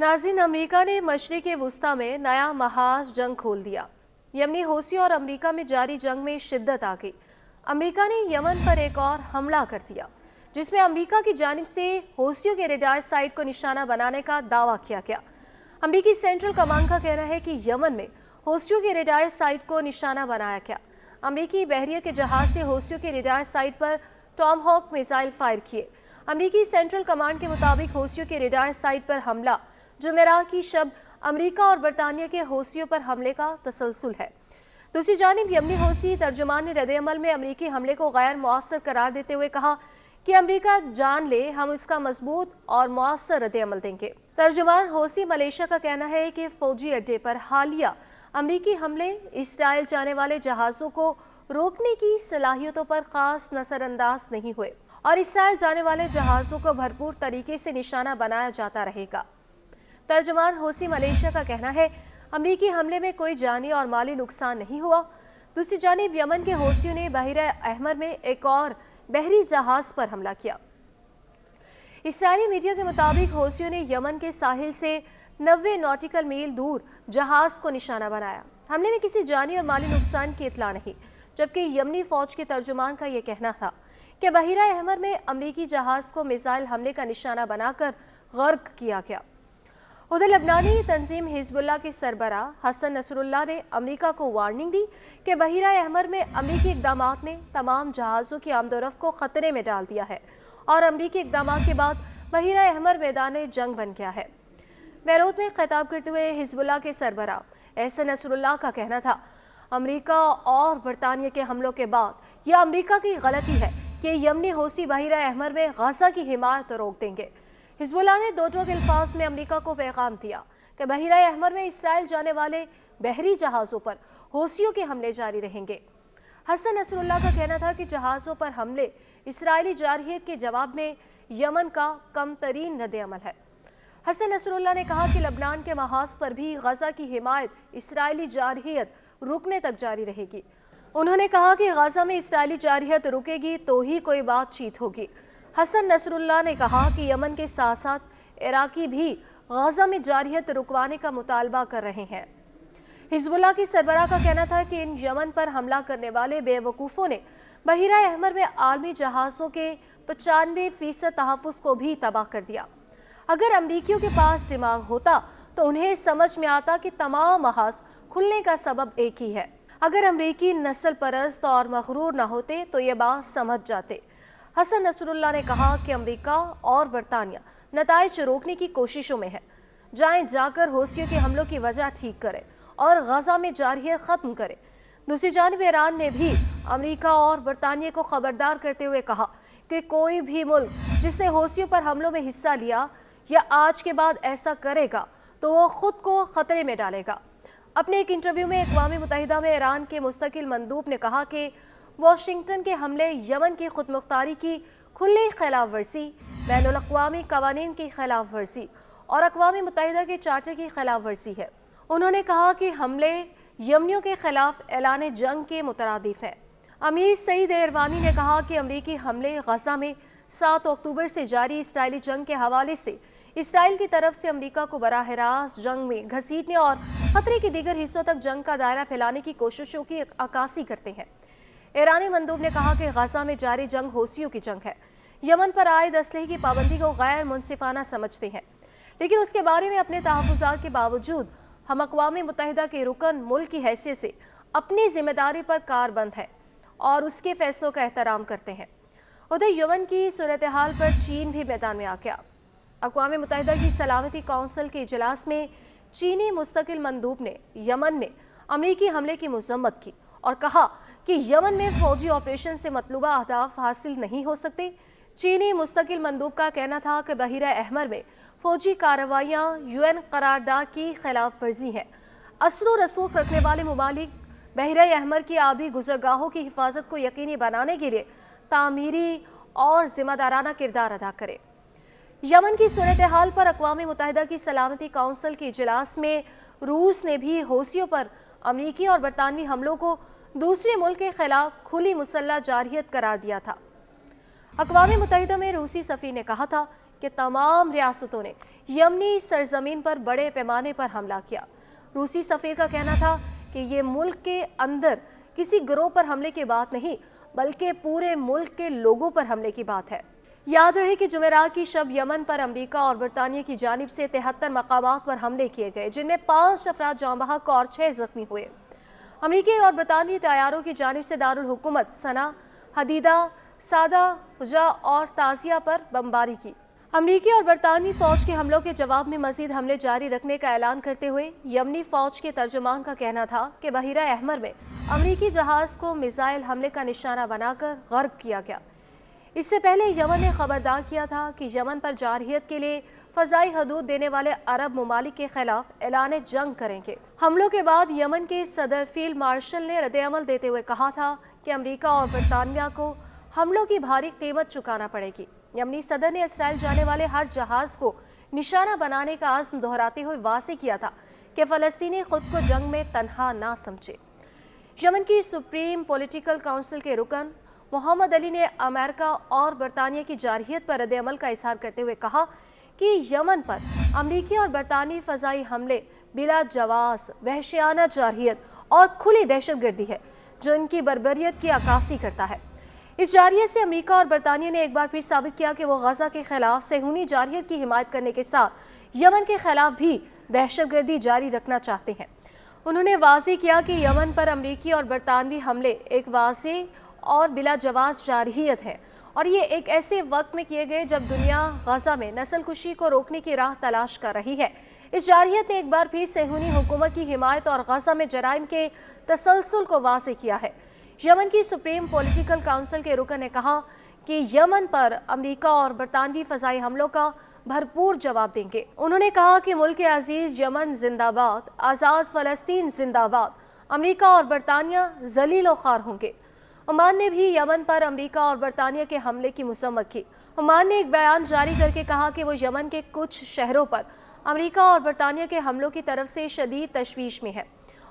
नाज़रीन, अमेरिका ने मशरिक़ वुस्ता में नया महाज जंग खोल दिया। यमनी हौसियों और अमेरिका में जारी जंग में शिद्दत आ गई। अमेरिका ने यमन पर एक और हमला कर दिया, जिसमें अमेरिका की जानिब से हौसियों के रेडार साइट को निशाना बनाने का दावा किया गया। अमेरिकी सेंट्रल कमांड का कहना है कि यमन में हौसियों के रेडार साइट को निशाना बनाया गया। अमेरिकी बहरिया के जहाज से हौसियों के रेडार साइट पर टॉमहॉक मिसाइल फायर किए। अमेरिकी सेंट्रल कमांड के मुताबिक हौसियों के रेडार साइट पर हमला जुमेरात की शब अमेरिका और बरतानिया के हौसियों पर हमले का तसलसल है। दूसरी जानिब यमनी हौसी तर्जुमान ने रद्द-ए-अमल में अमेरिकी हमले को गैर मुअस्सर करार देते हुए कहा कि अमेरिका जान ले, हम इसका मजबूत और मुअस्सर रद्द-ए-अमल देंगे। तर्जुमान हौसी मलेशिया का कहना है कि फौजी अड्डे पर हालिया अमेरिकी हमले इसराइल जाने वाले जहाज़ों को रोकने की सलाहियतों पर खास नजरअंदाज नहीं हुए और इसराइल जाने वाले जहाज़ों को भरपूर तरीके से निशाना बनाया जाता रहेगा। तर्जुमान हौसी मलेशिया का कहना है अमेरिकी हमले में कोई जानी और माली नुकसान नहीं हुआ। दूसरी जानिब यमन के हौसियों ने बहरा अहमर में एक और बहरी जहाज पर हमला किया। इसराइली मीडिया के मुताबिक हौसियों ने यमन के साहिल से 90 नॉटिकल मील दूर जहाज को निशाना बनाया। हमले में किसी जानी और माली नुकसान की इतला नहीं, जबकि यमनी फौज के तर्जुमान का यह कहना था कि बहरा अहमर में अमेरिकी जहाज को मिसाइल हमले का निशाना बनाकर गर्क किया गया। उधर लबनानी तंजीम हिजबुल्लाह के सरबरा हसन नसरुल्लाह ने अमेरिका को वार्निंग दी कि बहरा अहमर में अमेरिकी इक़दामात ने तमाम जहाज़ों की आमदोरफ्त को खतरे में डाल दिया है और अमेरिकी इक़दामात के बाद बहरा अहमर मैदान जंग बन गया है। बैरूत में खिताब करते हुए हिजबुल्लाह के सरबरा हसन नसरुल्लाह का कहना था, अमेरिका और बरतानिया के हमलों के बाद यह अमेरिका की गलती है कि यमनी हौसी बहरा अहमर में गजा की हिमायत रोक देंगे। हिजबुल्लाह ने दो टोक अल्फाज में अमेरिका को पैगाम दिया कि बहरा अहमर में इसराइल जाने वाले बहरी जहाज़ों पर हौसियों के हमले जारी रहेंगे। हसन नसरुल्लाह का कहना था कि जहाज़ों पर हमले इसराइली जारहियत के जवाब में यमन का कम तरीन रद्द-ए-अमल है। हसन नसरुल्लाह ने कहा कि लबनान के महाज पर भी गजा की हिमायत इसराइली जारहियत रुकने तक जारी रहेगी। उन्होंने कहा कि गजा में इसराइली जारहियत रुकेगी तो ही कोई बातचीत होगी। हसन नसरुल्लाह ने कहा कि यमन के साथ साथ इराकी भी गजा में जारहियत रुकवाने का मुतालबा कर रहे हैं। हिजबुल्लाह की सरबराह का कहना था कि इन यमन पर हमला करने वाले बेवकूफ़ों ने बहरा अहमर में आलमी जहाज़ों के 95% तहफ़्फ़ुज़ को भी तबाह कर दिया। अगर अमरीकियों के पास दिमाग होता तो उन्हें समझ में आता कि तमाम महाज खुलने का सबब एक ही है। अगर अमरीकी नस्ल परस्त और मगरूर न होते तो ये बात समझ जाते। हसन नसरुल्लाह ने कहा कि अमेरिका और बरतानिया नताइज रोकने की कोशिशों में है। जाएं जाकर हौसियों के हमलों की वजह ठीक करें और गजा में जारहियत ख़त्म करें। दूसरी जानिब ईरान ने भी अमेरिका और बरतानिया को खबरदार करते हुए कहा कि कोई भी मुल्क जिसने हौसियों पर हमलों में हिस्सा लिया या आज के बाद ऐसा करेगा तो वो खुद को खतरे में डालेगा। अपने एक इंटरव्यू में अक़वाम मुत्तहिदा में ईरान के मुस्तकिल मंदूब ने कहा कि वाशिंगटन के हमले यमन की खुदमुख्तारी की खुली खिलाफ वर्जी, बैनुल अक़वामी कवानीन की खिलाफ वर्जी और अक़वाम मुत्तहिदा के चार्टर की खिलाफ वर्जी है। उन्होंने कहा कि हमले यमनियों के खिलाफ ऐलान जंग के मुतरादिफ है। अमीर सईद एरवानी ने कहा कि अमरीकी हमले गजा में 7 अक्टूबर से जारी इसराइली जंग के हवाले से इसराइल की तरफ से अमेरिका को बराह रास्त जंग में घसीटने और खतरे के दीगर हिस्सों तक जंग का दायरा फैलाने की कोशिशों की अक्कासी करते हैं। ईरानी मंदूब ने कहा कि गजा में जारी जंग हौसियों की जंग है। यमन पर आयद असलहे की पाबंदी को गैर मुनसिफाना समझते हैं, लेकिन उसके बारे में अपने तहफ़्फ़ुज़ात के बावजूद हम अक़वाम मुत्तहिदा के रुकन मुल्क की हैसियत से अपनी जिम्मेदारी पर कारबंद हैं और उसके फैसलों का एहतराम करते हैं। उधर यमन की सूरत हाल पर चीन भी मैदान में आ गया। अक़वाम मुत्तहिदा की सलामती काउंसिल के इजलास में चीनी मुस्तकिल मंदूब ने यमन में अमरीकी हमले की मज़म्मत की और कहा कि यमन में फौजी ऑपरेशन से मतलूबा अहदाफ हासिल नहीं हो सकते। चीनी मुस्तकिल मंदूब का कहना था कि बहरा अहमर में फौजी कार्रवाइयाँ UN करारदाद की खिलाफ वर्जी हैं। असर रसूख रखने वाले ममालिक बहरा अहमर की आबी गुजरगाहों की हिफाजत को यकीनी बनाने के लिए तामीरी और जिम्मेदाराना किरदार अदा करे। यमन की सूरत हाल पर अक़वाम मुत्तहिदा की सलामती काउंसिल के इजलास में रूस ने भी हौसियों पर अमरीकी और बरतानवी हमलों को दूसरे मुल्क के खिलाफ खुली मुसल्लह जारहियत करार दिया था। अक़वाम मुत्तहिदा में रूसी सफ़ीर ने कहा था कि तमाम रियासतों ने यमनी सरजमीन पर बड़े पैमाने पर हमला किया। रूसी सफीर का कहना था कि ये मुल्क के अंदर किसी गिरोह पर हमले की बात नहीं, बल्कि पूरे मुल्क के लोगों पर हमले की बात है। याद रहे कि जुमेरात की शब यमन पर अमेरिका और बरतानिया की जानिब से 73 मकामात पर हमले किए गए, जिनमें 5 अफराद जाँ बहक और 6 जख्मी हुए। अमेरिकी और बरतानवी तैयारों की जानिब से दारुल हुकूमत सना, हदीदा, सादा, हुजा और ताजिया पर बमबारी की। अमेरिकी और बरतानवी फौज के हमलों के जवाब में मजीद हमले जारी रखने का ऐलान करते हुए यमनी फौज के तर्जुमान का कहना था कि बहिरा अहमर में अमेरिकी जहाज को मिसाइल हमले का निशाना बनाकर गर्क किया गया। इससे पहले यमन ने खबरदार किया था कि यमन पर जारहियत के लिए फजाई हदूद देने वाले अरब ममालिक के खिलाफ ऐलान जंग करेंगे। हमलों के बाद यमन के सदर फील्ड मार्शल ने रद्द-ए-अमल देते हुए कहा था कि अमेरिका और बरतानिया को हमलों की भारी कीमत चुकाना पड़ेगी। यमनी सदर ने इसराइल जाने वाले हर जहाज को निशाना बनाने का आज़्म दोहराते हुए वाज़ेह किया था कि फ़लस्तीनी खुद को जंग में तन्हा ना समझे। यमन की सुप्रीम पॉलिटिकल काउंसिल के रुकन मोहम्मद अली ने अमेरिका और बरतानिया की जारहियत पर रद्द-ए-अमल का इजहार करते हुए कहा कि यमन पर अमेरिकी और बरतानी फ़ज़ाई हमले बिला जवाज़, वहशियाना जारहियत और खुली दहशतगर्दी है जो इनकी बर्बरियत की अक्कासी करता है। इस जारहियत से अमेरिका और बरतानिया ने एक बार फिर साबित किया कि वो गजा के खिलाफ सेहूनी जारहियत की हिमायत करने के साथ यमन के खिलाफ भी दहशतगर्दी जारी रखना चाहते हैं। उन्होंने वाज़ेह किया कि यमन पर अमेरिकी और बरतानवी हमले एक वाज़ेह और बिला जवाज़ जारहियत है और ये एक ऐसे वक्त में किए गए जब दुनिया गजा में नस्ल कुशी को रोकने की राह तलाश कर रही है। इस जारहियत ने एक बार फिर सेहूनी हुकूमत की हिमायत और गजा में जराइम के तसलसल को वाज़ेह किया है। यमन की सुप्रीम पॉलिटिकल काउंसिल के रुकन ने कहा कि यमन पर अमेरिका और बरतानवी फ़ज़ाई हमलों का भरपूर जवाब देंगे। उन्होंने कहा कि मुल्क अजीज़ यमन जिंदाबाद, आज़ाद फ़लस्तीन जिंदाबाद, अमेरिका और बरतानिया ज़लील ख़ार होंगे। ओमान ने भी यमन पर अमेरिका और बरतानिया के हमले की मसम्मत की। ओमान ने एक बयान जारी करके कहा कि वो यमन के कुछ शहरों पर अमेरिका और बरतानिया के हमलों की तरफ से शदीद तशवीश में है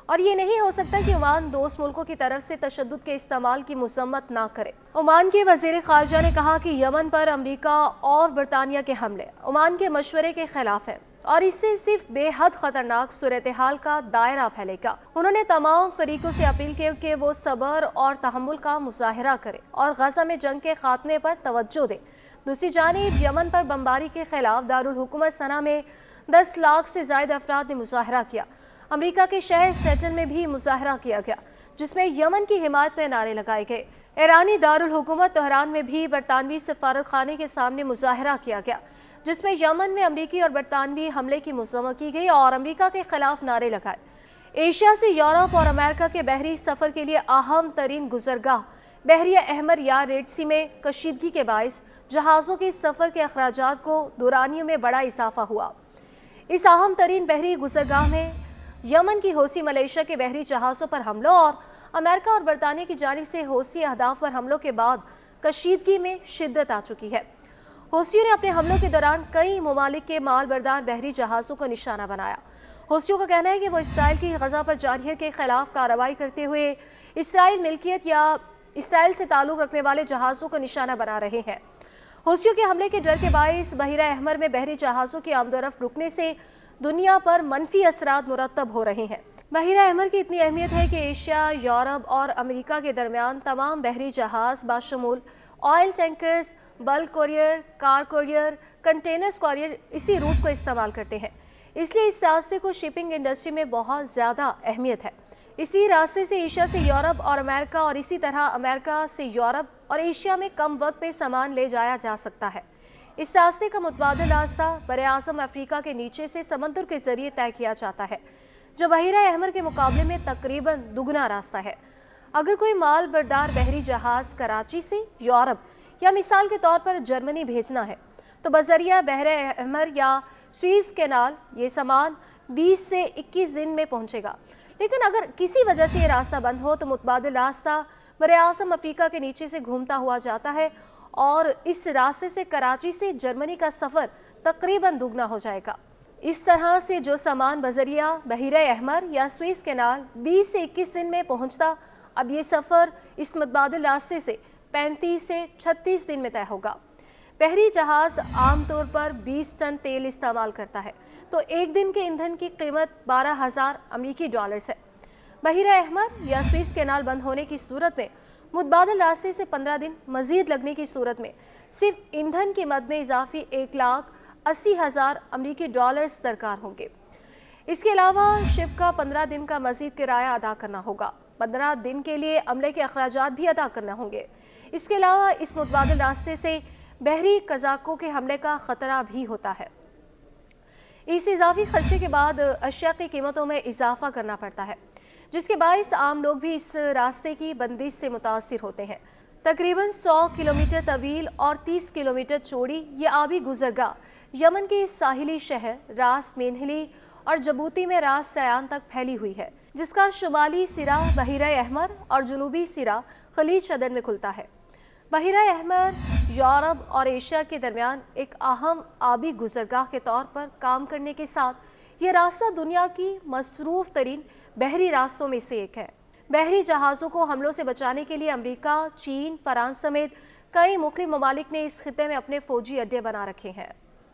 और ये नहीं हो सकता कि ओमान दोस्त मुल्कों की तरफ से तशद्दुद के इस्तेमाल की मसम्मत ना करे। ओमान के वज़ीर ख़ारजा ने कहा कि यमन पर अमेरिका और बरतानिया के हमले ओमान के मशवरे के खिलाफ है और इससे सिर्फ बेहद खतरनाक सूरत-ए-हाल का दायरा फैलेगा। उन्होंने तमाम फरीकों से अपील की कि वो सब्र और तहम्मुल का मुज़ाहिरा करें और गजा में जंग के खात्मे पर तवज्जो दें। दूसरी जानिब यमन पर बमबारी के खिलाफ दारुल हुकूमत सना में 10 लाख से ज़ायद अफराद ने मुज़ाहिरा किया। अमेरिका के शहर सेटन में भी मुज़ाहिरा किया गया जिसमें यमन की हिमायत में नारे लगाए गए। ईरानी दारुल हुकूमत तेहरान में भी बरतानवी सफारत खाने के सामने मुज़ाहिरा किया गया जिसमें यमन में अमेरिकी और बरतानवी हमले की मज़म्मत की गई और अमेरिका के खिलाफ नारे लगाए। एशिया से यूरोप और अमेरिका के बहरी सफ़र के लिए अहम तरीन गुजरगाह बहरिया अहमर या रेड सी में कशीदगी के बायस जहाज़ों के सफ़र के अखराजात को दुरानियों में बड़ा इजाफा हुआ। इस अहम तरीन बहरी गुजरगाह में यमन की हौसी मलेशिया के बहरी जहाज़ों पर हमलों और अमेरिका और बरतानिया की जानिब से हौसी अहदाफ पर हमलों के बाद कशीदगी में शिद्दत आ चुकी है। हौसियों ने अपने हमलों के दौरान कई ममालिक के माल बरदार बहरी जहाज़ों को निशाना बनाया। हौसियों का कहना है कि वो इसराइल की गजा पर जारहियत के खिलाफ कार्रवाई करते हुए इसराइल मिल्कियत या इसराइल से ताल्लुक़ रखने वाले जहाज़ों को निशाना बना रहे हैं। हौसियों के हमले के डर के बायस बहिरा अहमर में बहरी जहाज़ों की आमदोरफ्त रुकने से दुनिया पर मनफी असरात मुरतब हो रहे हैं। बहिरा अहमर की इतनी अहमियत है कि एशिया, यूरोप और अमेरिका के दरमियान तमाम बहरी जहाज़ बाशमूल oil tankers, bulk carrier, car carrier, containers carrier इसी रूट को इस्तेमाल करते हैं। इसलिए इस रास्ते को शिपिंग इंडस्ट्री में बहुत ज़्यादा अहमियत है। इसी रास्ते से एशिया से यूरोप और अमेरिका और इसी तरह अमेरिका से यूरोप और एशिया में कम वक्त पे सामान ले जाया जा सकता है। इस रास्ते का मुतबादिल रास्ता बर-ए-आज़म अफ्रीका के नीचे से समंदर के जरिए तय किया जाता है जो बहिरा अहमर के मुकाबले में तकरीबन दुगना रास्ता है। अगर कोई माल बरदार बहरी जहाज़ कराची से यूरोप या मिसाल के तौर पर जर्मनी भेजना है तो बजरिया बहरे अहमर या स्वीज़ कैनाल ये सामान 20 से 21 दिन में पहुंचेगा। लेकिन अगर किसी वजह से ये रास्ता बंद हो तो मुतबादिल रास्ता बर-ए-आज़म अफ्रीका के नीचे से घूमता हुआ जाता है और इस रास्ते से कराची से जर्मनी का सफ़र तकरीबन दुगना हो जाएगा। इस तरह से जो सामान बजरिया बहिरा अहमर या स्वीज़ कैनाल 20 से 21 दिन में पहुंचता, अब ये सफ़र इस मुतबादिल रास्ते से 35 से 36 दिन में तय होगा। बहरी जहाज आमतौर पर 20 टन तेल इस्तेमाल करता है, तो एक दिन के ईंधन की कीमत 12,000 अमेरिकी डॉलर्स है। बहीरा अहमर या स्विस कैनाल बंद होने की सूरत में मुतबादिल रास्ते से 15 दिन मजीद लगने की सूरत में सिर्फ ईंधन की मद में इजाफी 1,80,000 अमेरिकी डॉलर्स दरकार होंगे। इसके अलावा शिप का 15 दिन का मजीद किराया अदा करना होगा। 15 दिन के लिए अमले के अखराजात भी अदा करना होंगे। इसके अलावा इस मुतबादिल रास्ते से बहरी कज़ाकों के हमले का खतरा भी होता है। इस इजाफी खर्चे के बाद अशिया की कीमतों में इजाफा करना पड़ता है, जिसके बाइस आम लोग भी इस रास्ते की बंदिश से मुतासिर होते हैं। तकरीबन 100 किलोमीटर तवील और 30 किलोमीटर चौड़ी ये आबी गुजरगाह यमन के साहिली शहर रास मेनहिली और जबूती में रास सयान तक फैली हुई है, जिसका शुमाली सिरा बहीरा अहमर और जुनूबी सिरा खलीज अदन में खुलता है। बहीरा अहमर यूरोप और एशिया के दरमियान एक अहम आबी गुजरगाह के तौर पर काम करने के साथ ये रास्ता दुनिया की मसरूफ तरीन बहरी रास्तों में से एक है। बहरी जहाज़ों को हमलों से बचाने के लिए अमेरिका, चीन, फ्रांस समेत कई मुख्तलिफ ममालिक ने इस खित्ते में अपने फौजी अड्डे बना रखे हैं।